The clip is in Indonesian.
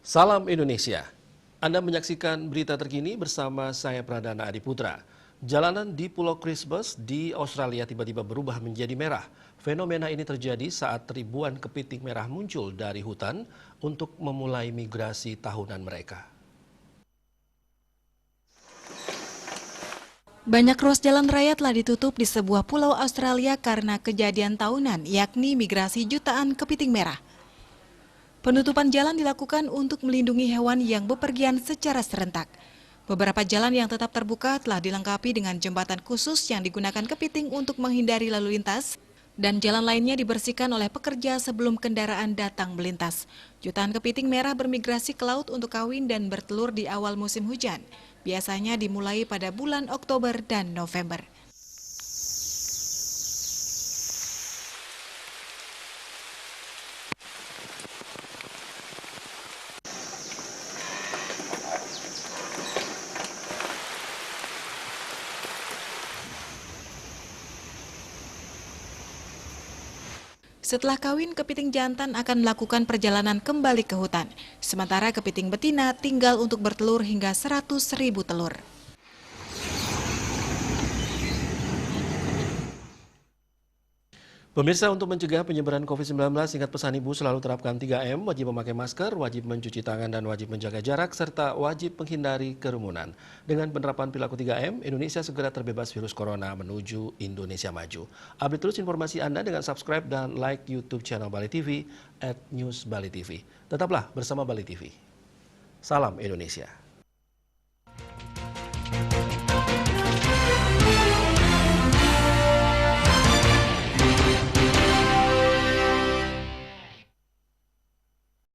Salam Indonesia. Anda menyaksikan berita terkini bersama saya Pradana Adiputra. Jalanan di Pulau Christmas di Australia tiba-tiba berubah menjadi merah. Fenomena ini terjadi saat ribuan kepiting merah muncul dari hutan untuk memulai migrasi tahunan mereka. Banyak ruas jalan raya telah ditutup di sebuah pulau Australia karena kejadian tahunan, yakni migrasi jutaan kepiting merah. Penutupan jalan dilakukan untuk melindungi hewan yang bepergian secara serentak. Beberapa jalan yang tetap terbuka telah dilengkapi dengan jembatan khusus yang digunakan kepiting untuk menghindari lalu lintas, dan jalan lainnya dibersihkan oleh pekerja sebelum kendaraan datang melintas. Jutaan kepiting merah bermigrasi ke laut untuk kawin dan bertelur di awal musim hujan. Biasanya dimulai pada bulan Oktober dan November. Setelah kawin, kepiting jantan akan melakukan perjalanan kembali ke hutan. Sementara kepiting betina tinggal untuk bertelur hingga 100.000 telur. Pemirsa, untuk mencegah penyebaran COVID-19, ingat pesan Ibu selalu terapkan 3M, wajib memakai masker, wajib mencuci tangan, dan wajib menjaga jarak, serta wajib menghindari kerumunan. Dengan penerapan perilaku 3M, Indonesia segera terbebas virus corona menuju Indonesia maju. Update terus informasi Anda dengan subscribe dan like YouTube channel Bali TV @newsbalitv. Tetaplah bersama Bali TV. Salam Indonesia.